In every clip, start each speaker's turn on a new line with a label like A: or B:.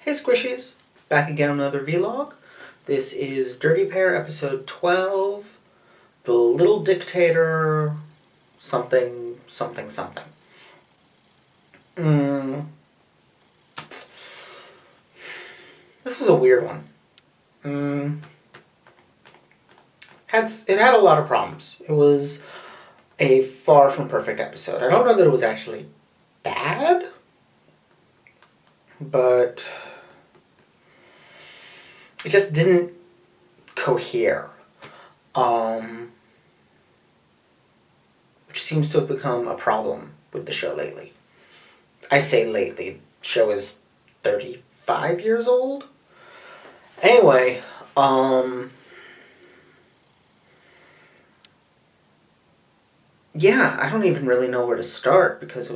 A: Hey Squishies! Back again with another vlog. This is Dirty Pair episode 12, The Little Dictator, something. This was a weird one. It had a lot of problems. It was a far from perfect episode. I don't know that it was actually bad, but it just didn't cohere. Which seems to have become a problem with the show lately. I say lately, the show is 35 years old. Anyway, yeah, I don't even really know where to start because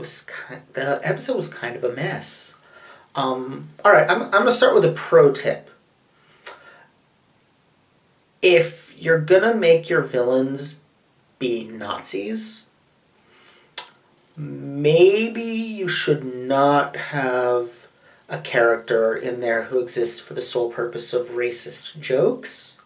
A: the episode was kind of a mess. Alright, I'm going to start with a pro tip. If you're gonna make your villains be Nazis, maybe you should not have a character in there who exists for the sole purpose of racist jokes.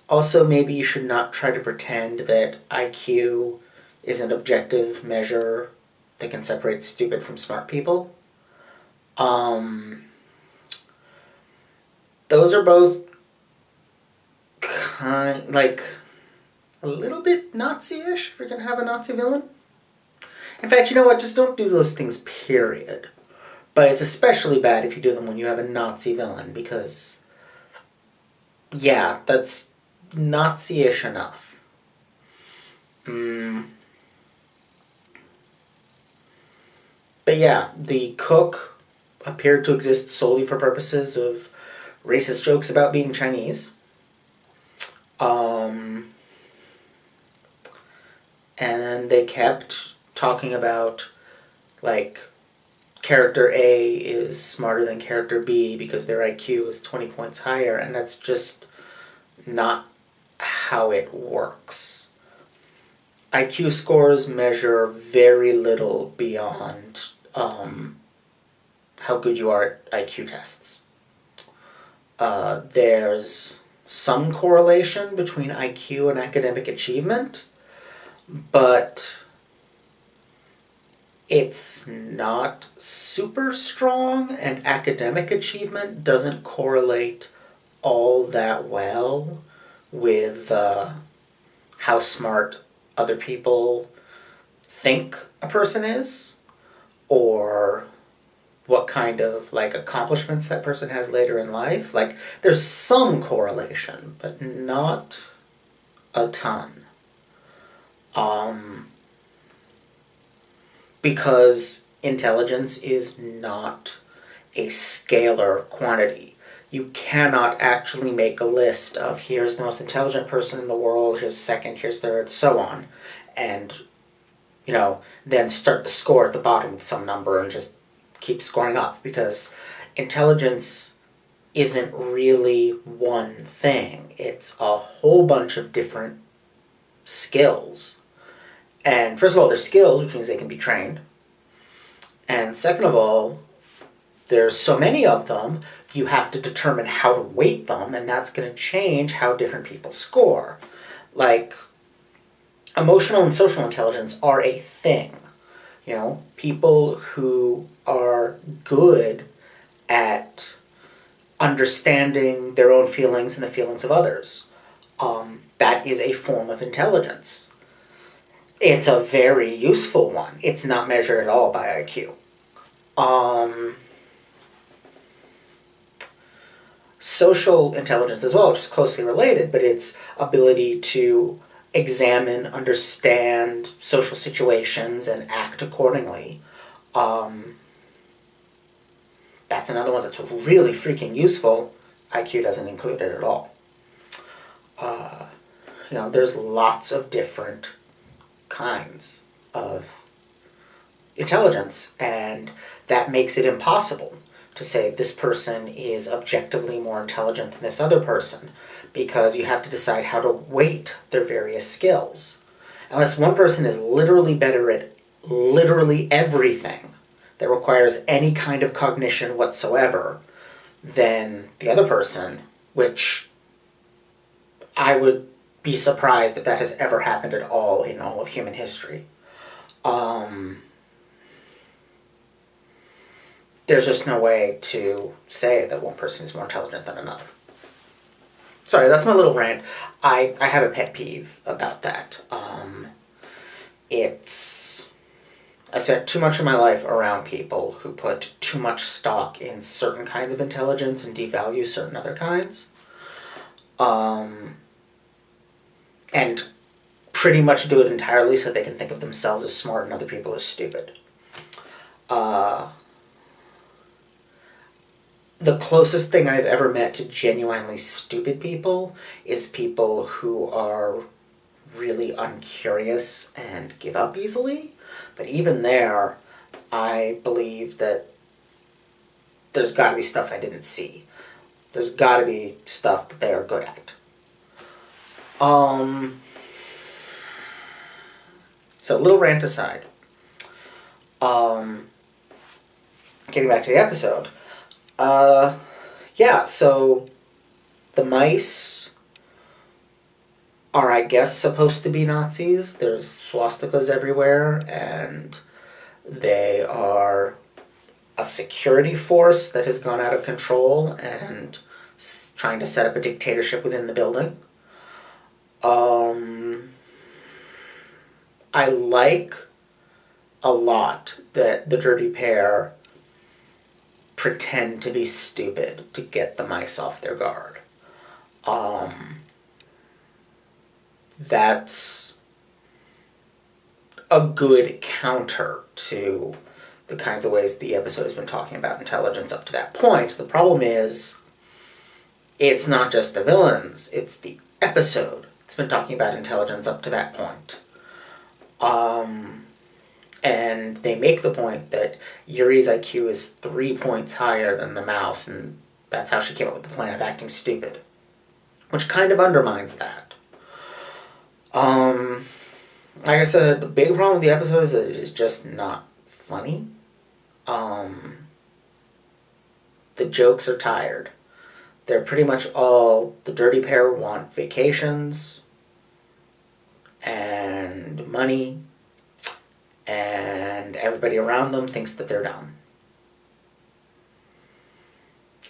A: Also, maybe you should not try to pretend that IQ is an objective measure that can separate stupid from smart people. Those are both like a little bit Nazi-ish if you're gonna have a Nazi villain. In fact, you know what? Just don't do those things, period. But it's especially bad if you do them when you have a Nazi villain because, yeah, that's Nazi-ish enough. But yeah, the cook appeared to exist solely for purposes of racist jokes about being Chinese. And they kept talking about, like, character A is smarter than character B because their IQ is 20 points higher, and that's just not how it works. IQ scores measure very little beyond how good you are at IQ tests. There's some correlation between IQ and academic achievement, but it's not super strong, and academic achievement doesn't correlate all that well with how smart other people think a person is, or what kind of accomplishments that person has later in life. Like, there's some correlation, but not a ton. Because intelligence is not a scalar quantity. You cannot actually make a list of here's the most intelligent person in the world, here's second, here's third, so on, and, then start the score at the bottom with some number and just keep scoring up, because intelligence isn't really one thing. It's a whole bunch of different skills. And first of all, they're skills, which means they can be trained. And second of all, there's so many of them, you have to determine how to weight them, and that's going to change how different people score. Like, emotional and social intelligence are a thing. People who are good at understanding their own feelings and the feelings of others, that is a form of intelligence. It's a very useful one. It's not measured at all by IQ. Social intelligence as well, which is closely related, but it's ability to examine, understand social situations, and act accordingly. That's another one that's really freaking useful. IQ doesn't include it at all. There's lots of different kinds of intelligence, and that makes it impossible to say this person is objectively more intelligent than this other person, because you have to decide how to weight their various skills. Unless one person is literally better at literally everything that requires any kind of cognition whatsoever, than the other person, which I would be surprised if that has ever happened at all in all of human history. There's just no way to say that one person is more intelligent than another. Sorry, that's my little rant. I have a pet peeve about that. I spent too much of my life around people who put too much stock in certain kinds of intelligence and devalue certain other kinds. And pretty much do it entirely so they can think of themselves as smart and other people as stupid. The closest thing I've ever met to genuinely stupid people is people who are really uncurious and give up easily. But even there, I believe that there's got to be stuff I didn't see. There's got to be stuff that they are good at. So, little rant aside. Getting back to the episode. Yeah, so the mice are, I guess, supposed to be Nazis. There's swastikas everywhere, and they are a security force that has gone out of control and trying to set up a dictatorship within the building. I like a lot that the Dirty Pair pretend to be stupid to get the mice off their guard. That's a good counter to the kinds of ways the episode has been talking about intelligence up to that point. The problem is, it's not just the villains, it's the episode. It's been talking about intelligence up to that point. And they make the point that Yuri's IQ is 3 points higher than the mouse, and that's how she came up with the plan of acting stupid. Which kind of undermines that. Like I said, the big problem with the episode is that it is just not funny. The jokes are tired. They're pretty much all, the Dirty Pair want vacations and money, and everybody around them thinks that they're dumb.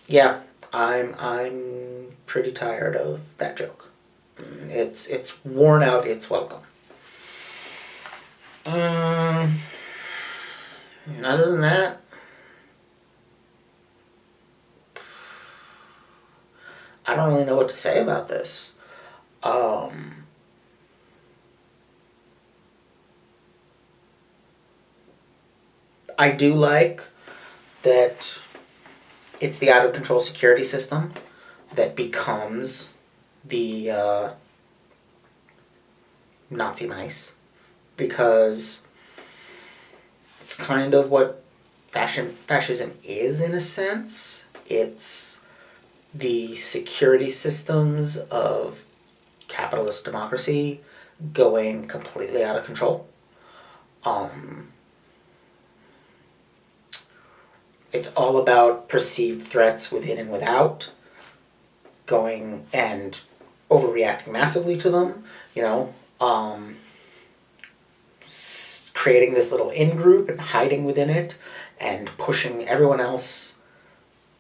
A: Yeah, I'm pretty tired of that joke. It's worn out its welcome. Other than that, I don't really know what to say about this. I do like that it's the out-of-control security system that becomes the Nazi mice, because it's kind of what fascism is, in a sense. It's the security systems of capitalist democracy going completely out of control. It's all about perceived threats within and without, going and overreacting massively to them, creating this little in-group and hiding within it and pushing everyone else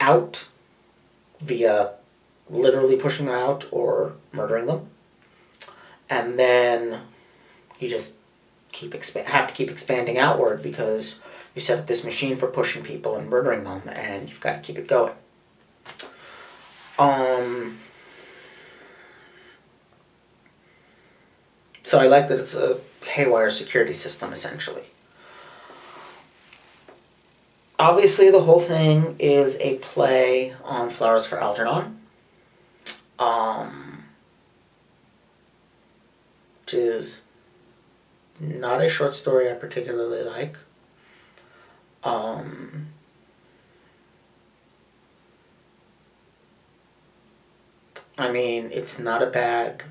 A: out via literally pushing them out or murdering them. And then you just have to keep expanding outward because you set up this machine for pushing people and murdering them, and you've got to keep it going. So I like that it's a haywire security system, essentially. Obviously, the whole thing is a play on Flowers for Algernon. Which is not a short story I particularly like. I mean, it's not a bad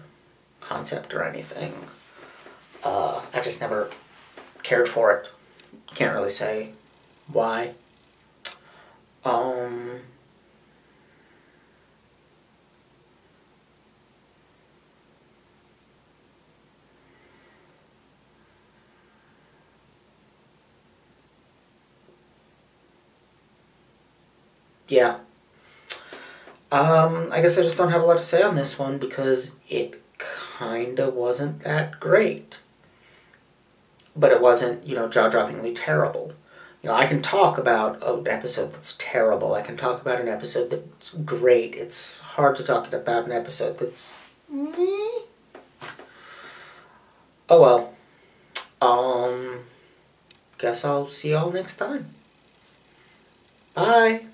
A: concept or anything. I just never cared for it. Can't really say why. Yeah. I guess I just don't have a lot to say on this one because it kinda wasn't that great. But it wasn't, jaw-droppingly terrible. I can talk about an episode that's terrible. I can talk about an episode that's great. It's hard to talk about an episode that's meh. Oh well. Guess I'll see y'all next time. Bye.